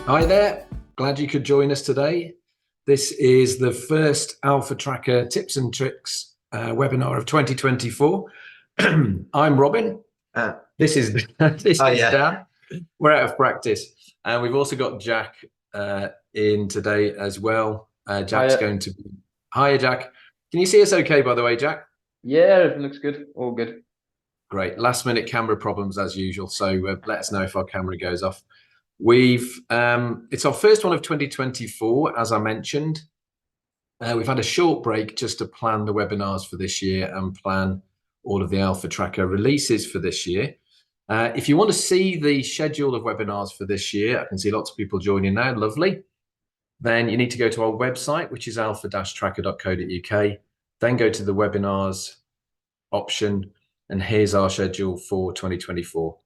Hi there, glad you could join us today. This is the first Alpha Tracker Tips and Tricks webinar of 2024. I'm Robin. This is Dan. We're out of practice. And we've also got Jack in today as well. Jack's going to be... Hiya, Jack. Can you see us okay, by the way, Jack? Yeah, everything looks good. All good. Great. Last minute camera problems as usual. So let us know if our camera goes off. It's our first one of 2024, as I mentioned. We've had a short break just to plan the webinars for this year and plan all of the Alpha Tracker releases for this year. If you want to see the schedule of webinars for this year, I can see lots of people joining now, lovely. Then you need to go to our website, which is alpha-tracker.co.uk, then go to the webinars option, and here's our schedule for 2024.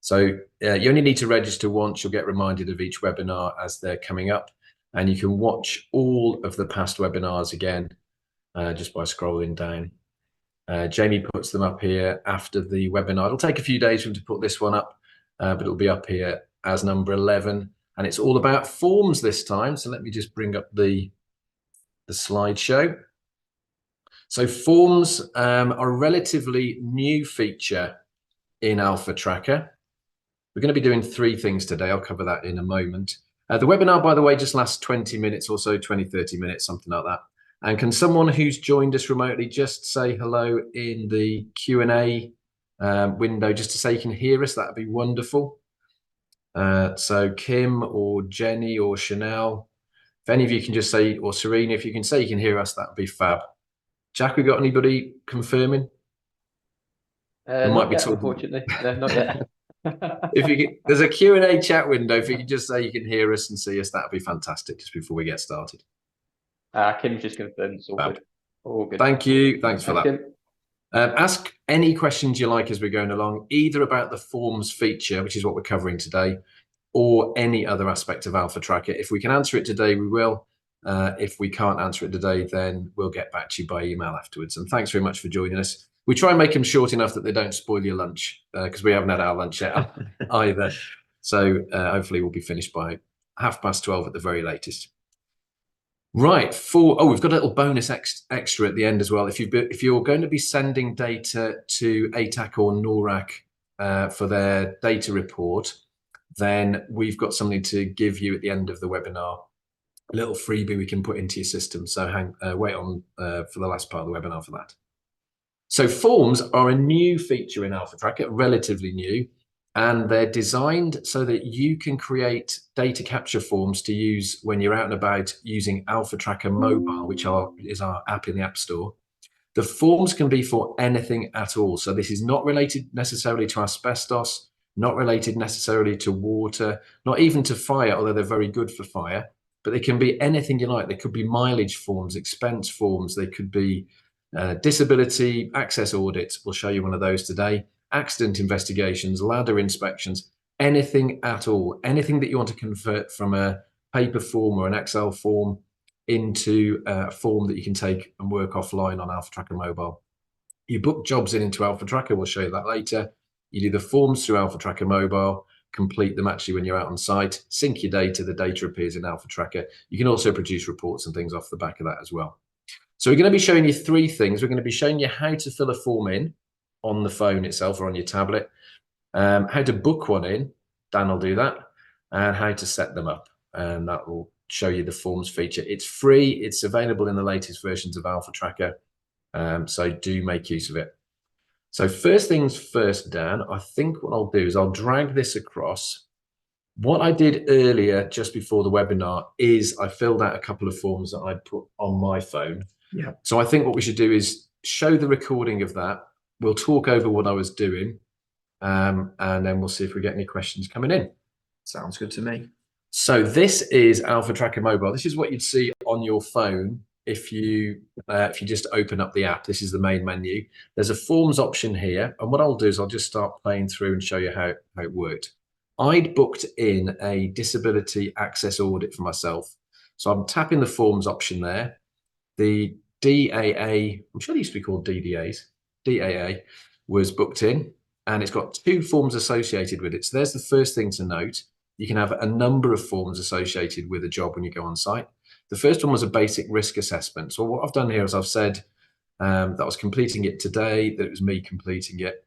So you only need to register once. You'll get reminded of each webinar as they're coming up, and you can watch all of the past webinars again just by scrolling down. Jamie puts them up here after the webinar. It'll take a few days for him to put this one up, but it'll be up here as number 11, and it's all about forms this time. So let me just bring up the slideshow. So forms are a relatively new feature in Alpha Tracker. We're going to be doing 3 things today. I'll cover that in a moment. The webinar, by the way, just lasts 20 minutes or so, 20, 30 minutes, something like that. And can someone who's joined us remotely just say hello in the Q&A window, just to say you can hear us? That'd be wonderful. So Kim or Jenny or Chanel, if any of you can just say, or Serena, if you can say you can hear us, that'd be fab. Jack, we got anybody confirming? Not yet, unfortunately. No, not yet. There's a Q&A chat window. If you can just say you can hear us and see us, that'd be fantastic just before we get started. Kim's just confirmed it's all good. All good. Thank you. Thanks for that. Kim. Ask any questions you like as we're going along, either about the forms feature, which is what we're covering today, or any other aspect of Alpha Tracker. If we can answer it today, we will. If we can't answer it today, then we'll get back to you by email afterwards. And thanks very much for joining us. We try and make them short enough that they don't spoil your lunch, because we haven't had our lunch yet either. So hopefully we'll be finished by 12:30 at the very latest. Right, we've got a little bonus extra at the end as well. If you're going to be sending data to ATAC or NORAC for their data report, then we've got something to give you at the end of the webinar, a little freebie we can put into your system. So wait on for the last part of the webinar for that. So forms are a new feature in Alpha Tracker, relatively new, and they're designed so that you can create data capture forms to use when you're out and about using Alpha Tracker Mobile, which is our app in the App Store. The forms can be for anything at all. So this is not related necessarily to asbestos, not related necessarily to water, not even to fire, although they're very good for fire, but they can be anything you like. They could be mileage forms, expense forms, they could be disability access audits. We'll show you one of those today. Accident investigations, ladder inspections, anything at all, anything that you want to convert from a paper form or an Excel form into a form that you can take and work offline on Alpha Tracker Mobile. You book jobs into Alpha Tracker, we'll show you that later. You do the forms through Alpha Tracker Mobile, complete them actually when you're out on site, sync your data, the data appears in Alpha Tracker. You can also produce reports and things off the back of that as well. So we're going to be showing you 3 things. We're going to be showing you how to fill a form in on the phone itself or on your tablet, how to book one in, Dan will do that, and how to set them up. And that will show you the forms feature. It's free. It's available in the latest versions of Alpha Tracker. So do make use of it. So first things first, Dan, I think what I'll do is I'll drag this across. What I did earlier, just before the webinar, is I filled out a couple of forms that I'd put on my phone. Yeah. So I think what we should do is show the recording of that. We'll talk over what I was doing, and then we'll see if we get any questions coming in. Sounds good to me. So this is Alpha Tracker Mobile. This is what you'd see on your phone if you just open up the app. This is the main menu. There's a forms option here, and what I'll do is I'll just start playing through and show you how it worked. I'd booked in a disability access audit for myself. So I'm tapping the forms option there. The DAA, I'm sure they used to be called DDAs, DAA was booked in, and it's got 2 forms associated with it. So there's the first thing to note. you can have a number of forms associated with a job when you go on site. The first one was a basic risk assessment. So what I've done here is I've said that I was completing it today, that it was me completing it.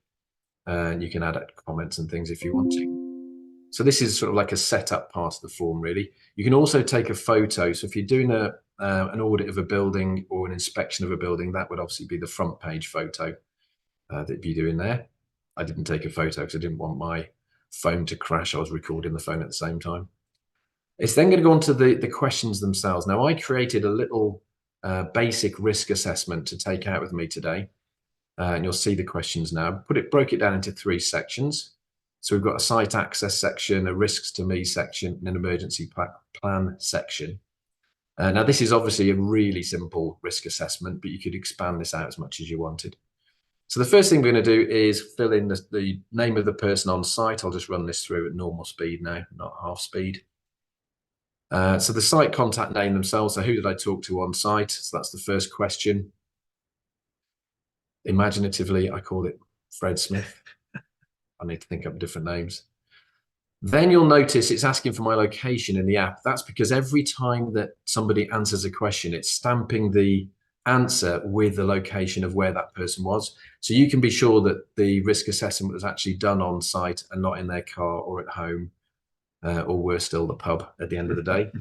And you can add comments and things if you want to. So this is sort of like a setup part of the form, really. You can also take a photo. So if you're doing an audit of a building or an inspection of a building, that would obviously be the front page photo that you're doing there. I didn't take a photo because I didn't want my phone to crash. I was recording the phone at the same time. It's then going to go on to the questions themselves. Now, I created a little basic risk assessment to take out with me today. And you'll see the questions now. Broke it down into 3 sections. So we've got a site access section, a risks to me section, and an emergency plan section. Now, this is obviously a really simple risk assessment, but you could expand this out as much as you wanted. So the first thing we're going to do is fill in the name of the person on site. I'll just run this through at normal speed now, not half speed. So the site contact name themselves. So who did I talk to on site? So that's the first question. Imaginatively, I call it Fred Smith. I need to think up different names. Then you'll notice it's asking for my location in the app. That's because every time that somebody answers a question, it's stamping the answer with the location of where that person was. So you can be sure that the risk assessment was actually done on site and not in their car or at home, or worse still, the pub at the end of the day.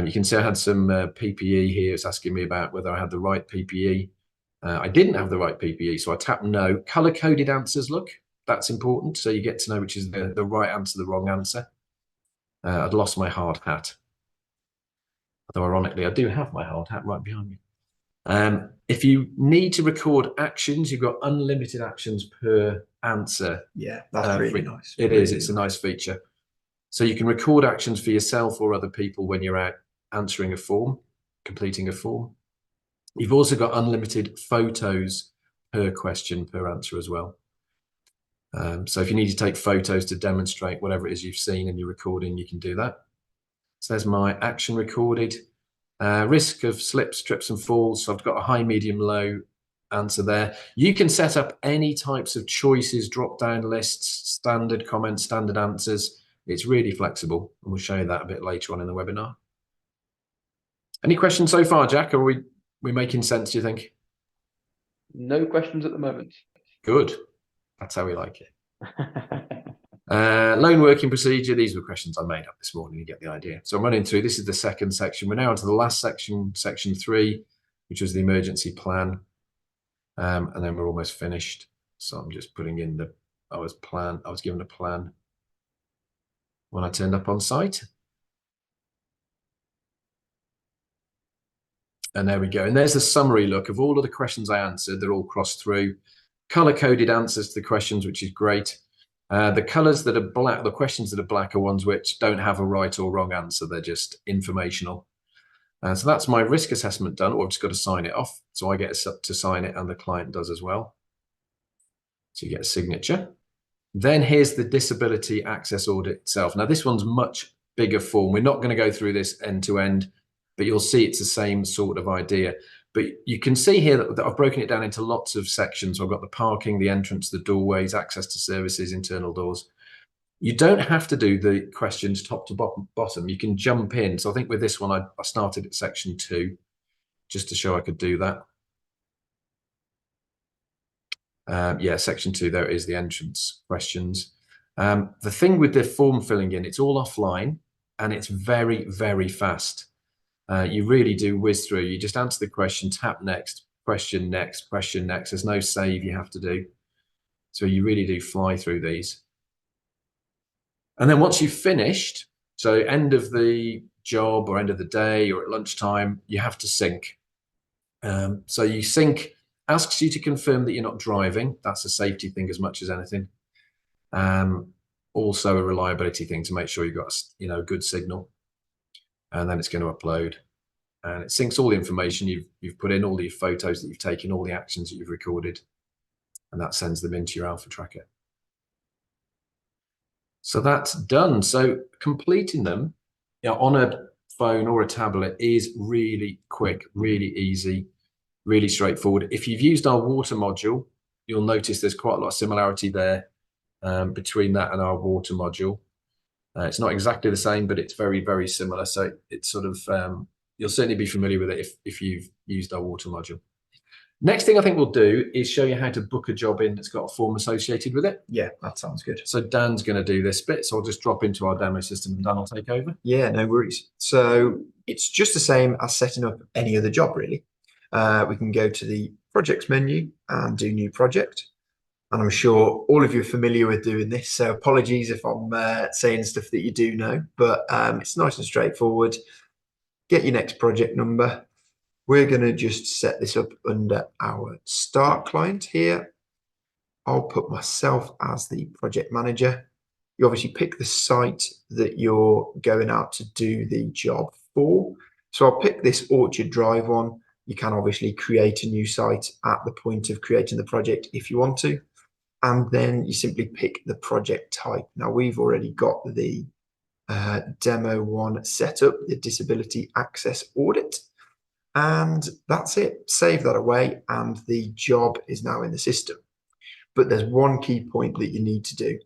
You can see I had some PPE here. It's asking me about whether I had the right PPE. I didn't have the right PPE, so I tapped no. Color-coded answers, look, that's important. So you get to know which is the right answer, the wrong answer. I'd lost my hard hat. Although ironically, I do have my hard hat right behind me. If you need to record actions, you've got unlimited actions per answer. Yeah, that's really nice. It is. It's a nice feature. So you can record actions for yourself or other people when you're out answering a form, completing a form. You've also got unlimited photos per question, per answer as well. So if you need to take photos to demonstrate whatever it is you've seen and you're recording, you can do that. So there's my action recorded. Risk of slips, trips and falls. So I've got a high, medium, low answer there. You can set up any types of choices, drop-down lists, standard comments, standard answers. It's really flexible, and we'll show you that a bit later on in the webinar. Any questions so far, Jack? Are we making sense, do you think? No questions at the moment. Good. That's how we like it. Loan working procedure. These were questions I made up this morning. You get the idea. So I'm running through. This is the second section. We're now on to the last section, section 3, which was the emergency plan. And then we're almost finished. So I'm just putting in I was given a plan when I turned up on site. And there we go. And there's a summary look of all of the questions I answered. They're all crossed through. Color-coded answers to the questions, which is great. The colors that are black, the questions that are black are ones which don't have a right or wrong answer. They're just informational. So that's my risk assessment done, or I've just got to sign it off. So I get to sign it and the client does as well. So you get a signature. Then here's the disability access audit itself. Now this one's much bigger form. We're not going to go through this end to end, but you'll see it's the same sort of idea. But you can see here that I've broken it down into lots of sections. So I've got the parking, the entrance, the doorways, access to services, internal doors. You don't have to do the questions top to bottom. You can jump in. So I think with this one, I started at section 2 just to show I could do that. Yeah, section 2, there it is, the entrance questions. The thing with the form filling in, it's all offline and it's very, very fast. You really do whiz through. You just answer the question, tap next, question next, question next. There's no save you have to do. So you really do fly through these. And then once you've finished, so end of the job or end of the day or at lunchtime, you have to sync. So you sync, asks you to confirm that you're not driving. That's a safety thing as much as anything. Also a reliability thing to make sure you've got a good signal. And then it's going to upload. And it syncs all the information you've put in, all the photos that you've taken, all the actions that you've recorded. And that sends them into your Alpha Tracker. So that's done. So completing them on a phone or a tablet is really quick, really easy, really straightforward. If you've used our water module, you'll notice there's quite a lot of similarity there between that and our water module. It's not exactly the same, but it's very, very similar. So it's sort of, you'll certainly be familiar with it if you've used our water module. Next thing I think we'll do is show you how to book a job in that's got a form associated with it. Yeah, that sounds good. So Dan's going to do this bit. So I'll just drop into our demo system and Dan will take over. Yeah, no worries. So it's just the same as setting up any other job, really. We can go to the projects menu and do new project. And I'm sure all of you are familiar with doing this. So apologies if I'm saying stuff that you do know, but it's nice and straightforward. Get your next project number. We're going to just set this up under our start client here. I'll put myself as the project manager. You obviously pick the site that you're going out to do the job for. So I'll pick this Orchard Drive one. You can obviously create a new site at the point of creating the project if you want to. And then you simply pick the project type. Now we've already got the demo one set up, the disability access audit. And that's it. Save that away and the job is now in the system. But there's one key point that you need to do.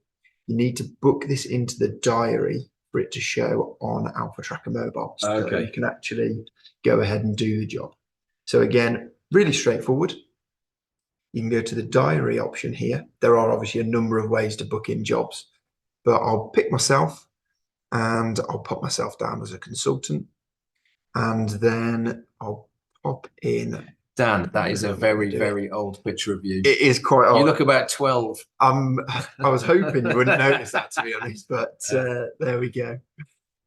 You need to book this into the diary for it to show on Alpha Tracker Mobile. So you can actually go ahead and do the job. So again, really straightforward. You can go to the diary option here. There are obviously a number of ways to book in jobs, but I'll pick myself and I'll put myself down as a consultant. And then I'll pop in. Dan, that is a very, very old picture of you. It is quite old. You look about 12. I was hoping you wouldn't notice that, to be honest, but there we go.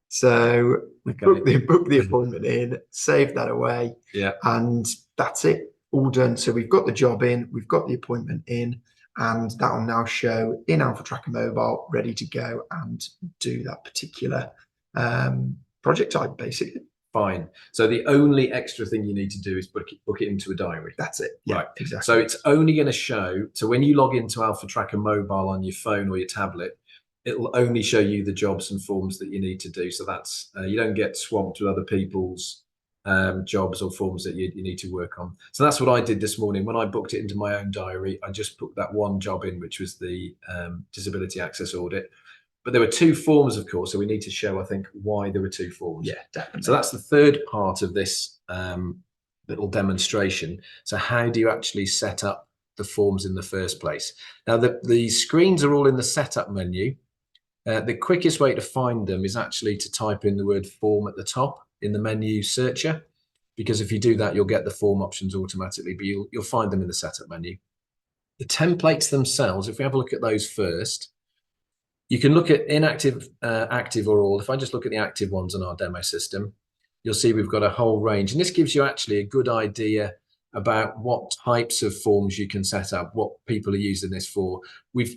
So book the appointment in, save that away. Yeah. And that's it, all done. So we've got the job in, we've got the appointment in, and that will now show in Alpha Tracker Mobile, ready to go and do that particular project type, basically. Fine. So the only extra thing you need to do is book it into a diary. That's it. Yeah, right. Exactly. So it's only going to show. So when you log into Alpha Tracker Mobile on your phone or your tablet, it'll only show you the jobs and forms that you need to do. So that's you don't get swamped with other people's jobs or forms that you need to work on. So that's what I did this morning. When I booked it into my own diary, I just put that one job in, which was the disability access audit. But there were two forms, of course, so we need to show, I think, why there were two forms. Yeah, definitely. So that's the third part of this little demonstration. So how do you actually set up the forms in the first place? Now, the screens are all in the setup menu. The quickest way to find them is actually to type in the word form at the top in the menu searcher, because if you do that, you'll get the form options automatically, but you'll find them in the setup menu. The templates themselves, if we have a look at those first, you can look at inactive, active, or all. If I just look at the active ones on our demo system, you'll see we've got a whole range. And this gives you actually a good idea about what types of forms you can set up, what people are using this for.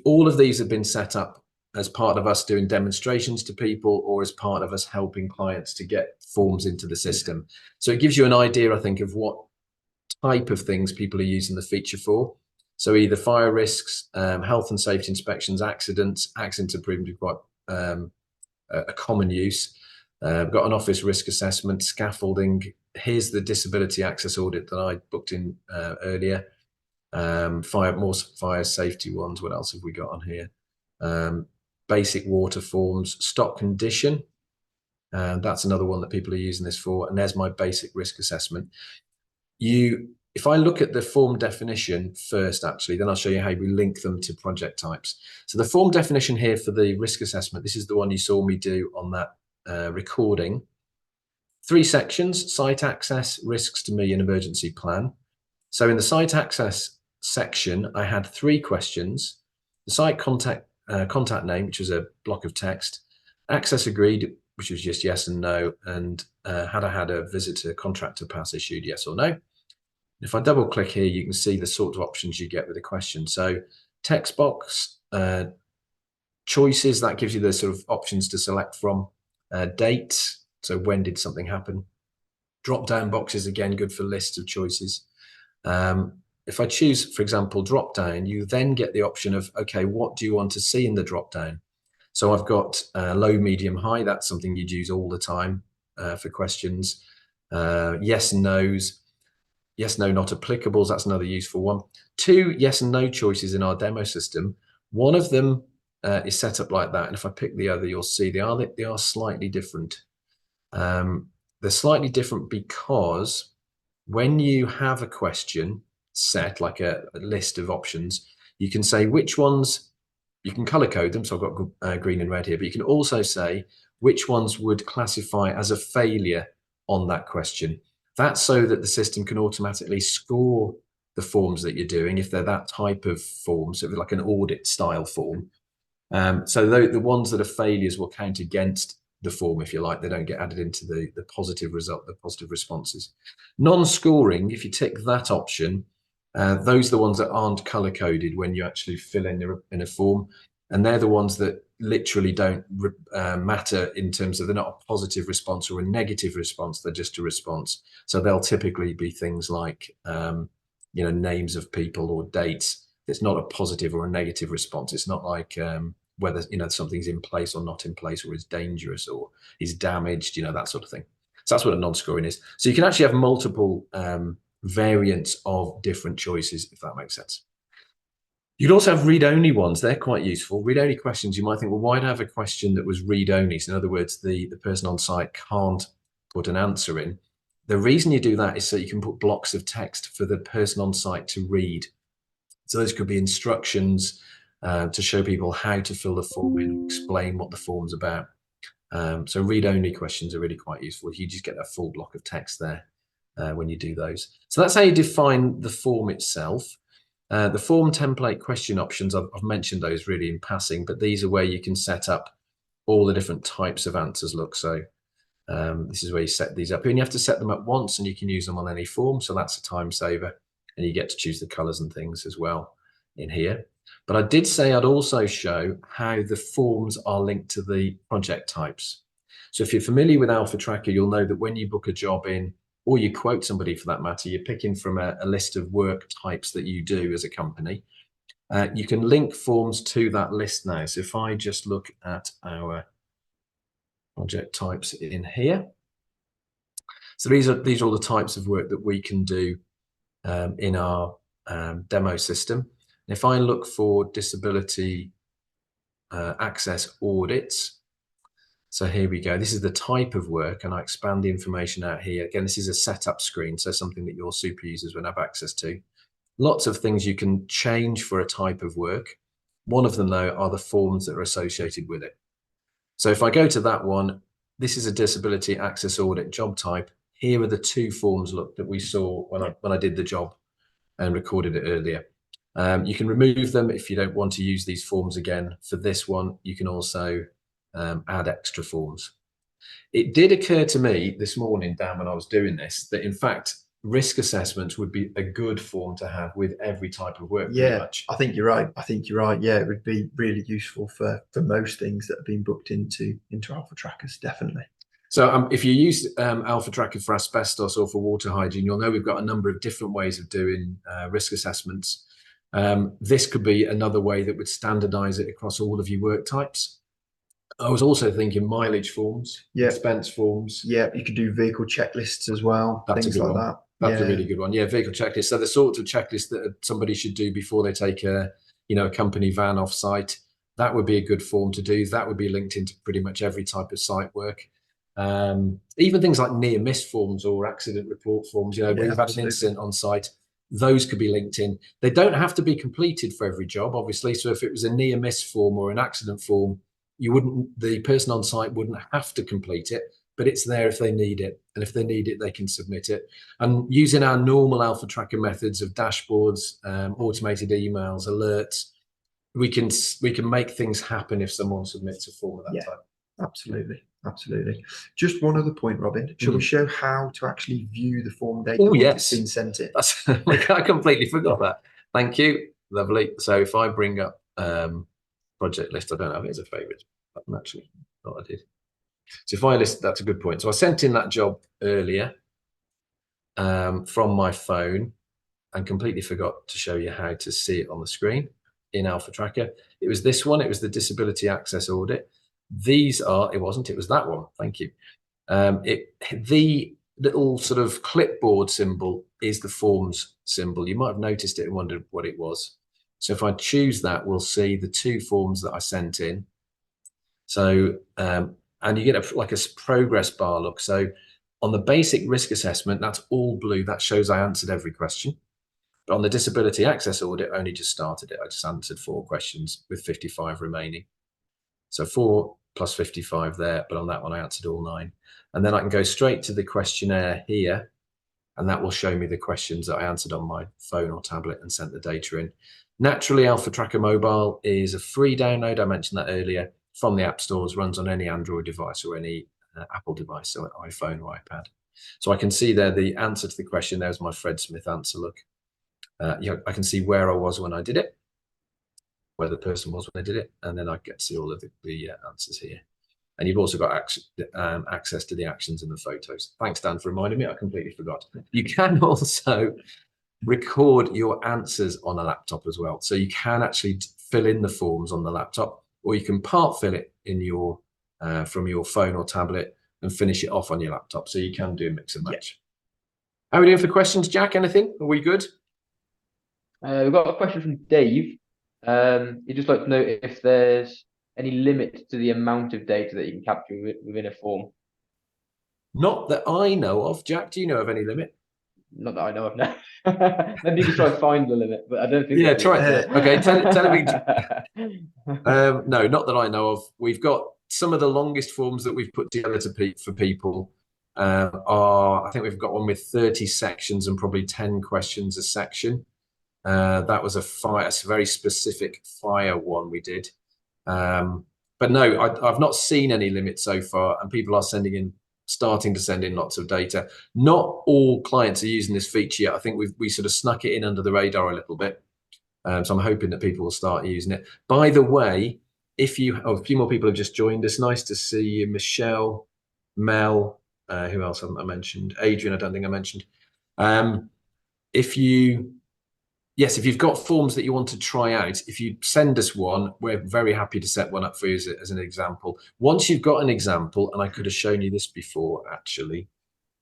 All of these have been set up as part of us doing demonstrations to people or as part of us helping clients to get forms into the system. So it gives you an idea, I think, of what type of things people are using the feature for. So either fire risks, health and safety inspections, accidents are proven to be quite a common use. We've got an office risk assessment, scaffolding. Here's the disability access audit that I booked in earlier. More fire safety ones. What else have we got on here? Basic water forms, stock condition. That's another one that people are using this for. And there's my basic risk assessment. If I look at the form definition first, actually, then I'll show you how we link them to project types. So the form definition here for the risk assessment, this is the one you saw me do on that recording. 3 sections: site access, risks to me, and emergency plan. So in the site access section, I had 3 questions: the site contact name, which was a block of text; access agreed, which was just yes and no; and had I had a visitor contractor pass issued, yes or no. If I double click here, you can see the sort of options you get with the question. So text box, choices, that gives you the sort of options to select from. Date, so when did something happen. Drop down boxes, again, good for lists of choices. If I choose, for example, drop down, you then get the option of, okay, what do you want to see in the drop down? So I've got low, medium, high. That's something you'd use all the time for questions. Yes and no's. Yes, no, not applicables. That's another useful one. 2 yes and no choices in our demo system. One of them is set up like that. And if I pick the other, you'll see they are slightly different. They're slightly different because when you have a question set, like a list of options, you can say which ones, you can color code them. So I've got green and red here, but you can also say which ones would classify as a failure on that question. That's so that the system can automatically score the forms that you're doing if they're that type of form, so like an audit style form. So the ones that are failures will count against the form, if you like. They don't get added into the positive result, the positive responses. Non-scoring, if you tick that option, those are the ones that aren't color coded when you actually fill in a form, and they're the ones that literally don't matter in terms of they're not a positive response or a negative response. They're just a response. So they'll typically be things like names of people or dates. It's not a positive or a negative response. It's not like whether something's in place or not in place, or is dangerous or is damaged, that sort of thing. So that's what a non-scoring is. So you can actually have multiple variants of different choices, if that makes sense. You can also have read-only ones. They're quite useful. Read-only questions, you might think, well, why do I have a question that was read-only? So in other words, the person on site can't put an answer in. The reason you do that is so you can put blocks of text for the person on site to read. So those could be instructions to show people how to fill the form in, explain what the form's about. So read-only questions are really quite useful. You just get that full block of text there when you do those. So that's how you define the form itself. The form template question options, I've mentioned those really in passing, but these are where you can set up all the different types of answers. Look, so this is where you set these up, and you have to set them up once, and you can use them on any form. So that's a time saver, and you get to choose the colors and things as well in here. But I did say I'd also show how the forms are linked to the project types. So if you're familiar with Alpha Tracker, you'll know that when you book a job in, or you quote somebody for that matter, you're picking from a list of work types that you do as a company. You can link forms to that list now. So if I just look at our project types in here. So these are all the types of work that we can do in our demo system. And if I look for disability access audits, so here we go. This is the type of work, and I expand the information out here. Again, this is a setup screen, so something that your super users will have access to. Lots of things you can change for a type of work. One of them, though, are the forms that are associated with it. So if I go to that one, this is a disability access audit job type. Here are the two forms, look, that we saw when I did the job and recorded it earlier. You can remove them if you don't want to use these forms again. For this one, you can also add extra forms. It did occur to me this morning, Dan, when I was doing this, that in fact, risk assessments would be a good form to have with every type of work. Yeah, much. I think you're right. Yeah, it would be really useful for most things that have been booked into Alpha Trackers, definitely. So if you use Alpha Tracker for asbestos or for water hygiene, you'll know we've got a number of different ways of doing risk assessments. This could be another way that would standardize it across all of your work types. I was also thinking mileage forms, expense forms. Yeah, you could do vehicle checklists as well. That's things like one. that. That's a really good one. Yeah, vehicle checklists. So the sorts of checklists that somebody should do before they take a company van off site. That would be a good form to do. That would be linked into pretty much every type of site work. Even things like near miss forms or accident report forms. When you've had an incident on site, those could be linked in. They don't have to be completed for every job, obviously. So if it was a near miss form or an accident form, the person on site wouldn't have to complete it, but it's there if they need it. And if they need it, they can submit it. And using our normal Alpha Tracker methods of dashboards, automated emails, alerts, we can make things happen if someone submits a form of that type. Absolutely. Just one other point, Robin. Shall we show how to actually view the form data once it's been sent in? I completely forgot that. Thank you. Lovely. So if I bring up project list, I don't have it as a favorite, but actually thought I did. So if I list, that's a good point. So I sent in that job earlier from my phone and completely forgot to show you how to see it on the screen in Alpha Tracker. It was this one. It was the disability access audit. It was that one. Thank you. The little sort of clipboard symbol is the forms symbol. You might have noticed it and wondered what it was. So if I choose that, we'll see the 2 forms that I sent in. So, and you get like a progress bar look. So on the basic risk assessment, that's all blue. That shows I answered every question. But on the disability access audit, I only just started it. I just answered 4 questions with 55 remaining. So 4 plus 55 there, but on that one, I answered all 9. And then I can go straight to the questionnaire here, and that will show me the questions that I answered on my phone or tablet and sent the data in. Naturally, Alpha Tracker Mobile is a free download. I mentioned that earlier, from the app stores, runs on any Android device or any Apple device, so an iPhone or iPad. So I can see there the answer to the question. There's my Fred Smith answer look. I can see where I was when I did it, where the person was when they did it, and then I get to see all of the answers here. And you've also got access to the actions and the photos. Thanks, Dan, for reminding me. I completely forgot. You can also record your answers on a laptop as well. So you can actually fill in the forms on the laptop, or you can part fill it in your from your phone or tablet and finish it off on your laptop. So you can do a mix and match. How are we doing for questions, Jack? Anything? Are we good? We've got a question from Dave. He'd just like to know if there's any limit to the amount of data that you can capture within a form. Not that I know of. Jack, do you know of any limit? Not that I know of, no. Maybe you can try and find the limit, but I don't think. Yeah, try it. Okay, tell me. No, not that I know of. We've got some of the longest forms that we've put together for people. I think we've got one with 30 sections and probably 10 questions a section. That was a very specific fire one we did. But no, I've not seen any limit so far, and people are starting to send in lots of data. Not all clients are using this feature yet. I think we sort of snuck it in under the radar a little bit. So I'm hoping that people will start using it. By the way, a few more people have just joined us. Nice to see you, Michelle, Mel, who else haven't I mentioned? Adrian, I don't think I mentioned. Yes, if you've got forms that you want to try out, if you send us one, we're very happy to set one up for you as an example. Once you've got an example, and I could have shown you this before, actually.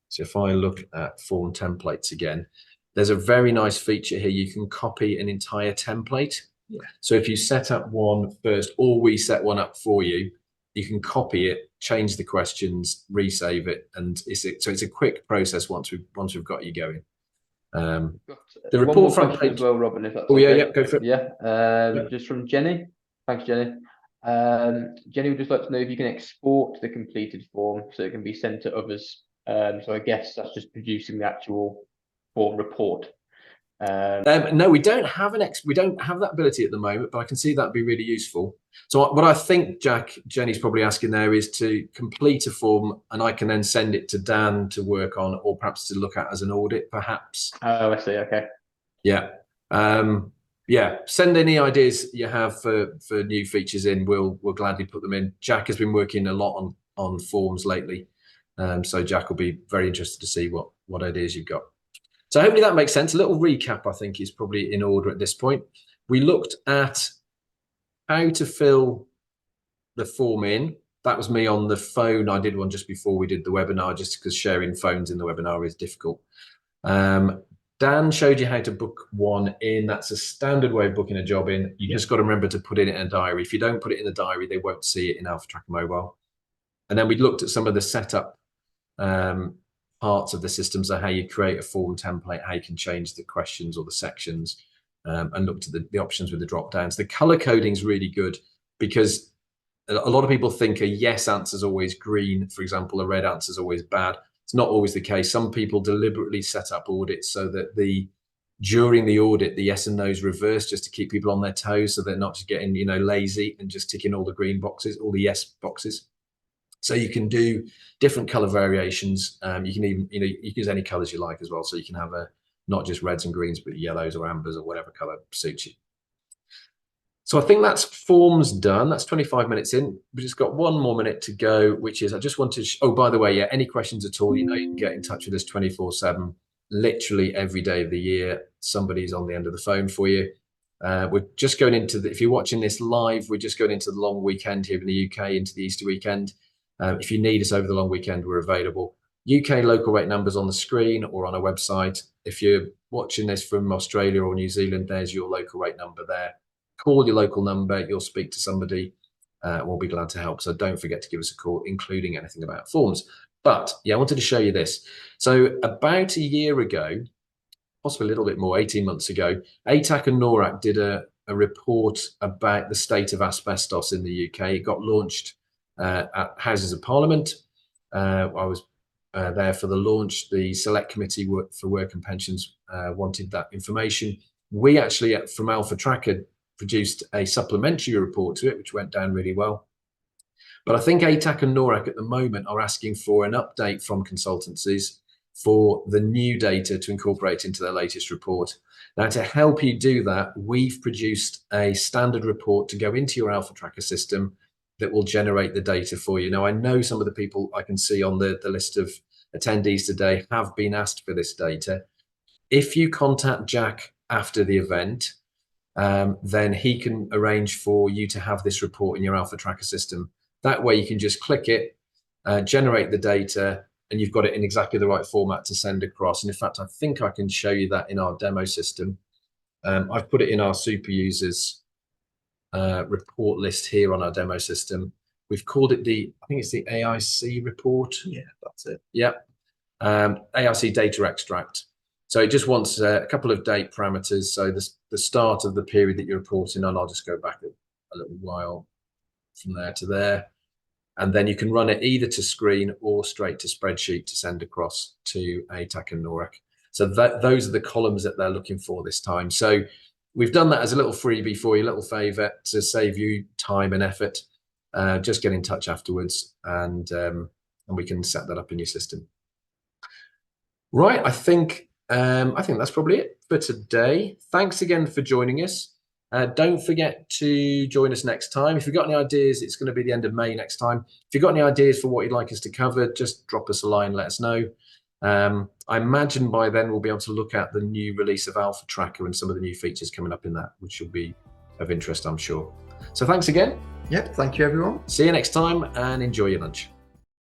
So if I look at form templates again, there's a very nice feature here. You can copy an entire template. Yeah. So if you set up one first, or we set one up for you, you can copy it, change the questions, resave it, and so it's a quick process once we've got you going. The report front page as well, Robin, if that's go for it. Yeah, just from Jenny. Thanks, Jenny. Jenny would just like to know if you can export the completed form so it can be sent to others. So I guess that's just producing the actual form report. No, we don't have that ability at the moment, but I can see that'd be really useful. So what I think Jenny's probably asking there is to complete a form, and I can then send it to Dan to work on, or perhaps to look at as an audit, perhaps. Oh, I see. Okay. Yeah. Yeah. Send any ideas you have for new features in. We'll gladly put them in. Jack has been working a lot on forms lately, so Jack will be very interested to see what ideas you've got. So hopefully that makes sense. A little recap, I think, is probably in order at this point. We looked at how to fill the form in. That was me on the phone. I did one just before we did the webinar, just because sharing phones in the webinar is difficult. Dan showed you how to book one in. That's a standard way of booking a job in. You just got to remember to put it in a diary. If you don't put it in the diary, they won't see it in Alpha Tracker Mobile. And then we looked at some of the setup parts of the system, so how you create a form template, how you can change the questions or the sections, and looked at the options with the drop downs. The color coding is really good, because a lot of people think a yes answer is always green, for example, a red answer is always bad. It's not always the case. Some people deliberately set up audits so that during the audit, the yes and no's reverse, just to keep people on their toes, so they're not just getting lazy and just ticking all the green boxes, all the yes boxes. So you can do different color variations. You can even, you can use any colors you like as well. So you can have not just reds and greens, but yellows or ambers or whatever color suits you. So I think that's forms done. That's 25 minutes in. We've just got one more minute to go, which is I just want to, oh, by the way, yeah, any questions at all, you can get in touch with us 24/7, literally every day of the year. Somebody's on the end of the phone for you. We're just going into if you're watching this live, we're just going into the long weekend here in the UK, into the Easter weekend. If you need us over the long weekend, we're available. UK local rate numbers on the screen or on our website. If you're watching this from Australia or New Zealand, there's your local rate number there. Call your local number, you'll speak to somebody, we'll be glad to help. So don't forget to give us a call, including anything about forms. But yeah, I wanted to show you this. So about a year ago, possibly a little bit more, 18 months ago, ATAC and NORAC did a report about the state of asbestos in the UK. It got launched at Houses of Parliament. I was there for the launch. The Select Committee for Work and Pensions wanted that information. We actually, from Alpha Tracker, produced a supplementary report to it, which went down really well. But I think ATAC and NORAC at the moment are asking for an update from consultancies for the new data to incorporate into their latest report. Now, to help you do that, we've produced a standard report to go into your Alpha Tracker system that will generate the data for you. Now, I know some of the people I can see on the list of attendees today have been asked for this data. If you contact Jack after the event, then he can arrange for you to have this report in your Alpha Tracker system. That way you can just click it, generate the data, and you've got it in exactly the right format to send across. And in fact, I think I can show you that in our demo system. I've put it in our super users report list here on our demo system. We've called it I think it's the AIC report. Yeah, that's it. Yep. AIC data extract. So it just wants a couple of date parameters. So the start of the period that you're reporting on, I'll just go back a little while from there to there. And then you can run it either to screen or straight to spreadsheet to send across to ATAC and NORAC. So those are the columns that they're looking for this time. So we've done that as a little freebie for you, a little favor to save you time and effort. Just get in touch afterwards and we can set that up in your system. Right, I think that's probably it for today. Thanks again for joining us. Don't forget to join us next time. If you've got any ideas, it's going to be the end of May next time. If you've got any ideas for what you'd like us to cover, just drop us a line, let us know. I imagine by then we'll be able to look at the new release of Alpha Tracker and some of the new features coming up in that, which will be of interest, I'm sure. So thanks again. Yep, thank you everyone. See you next time and enjoy your lunch.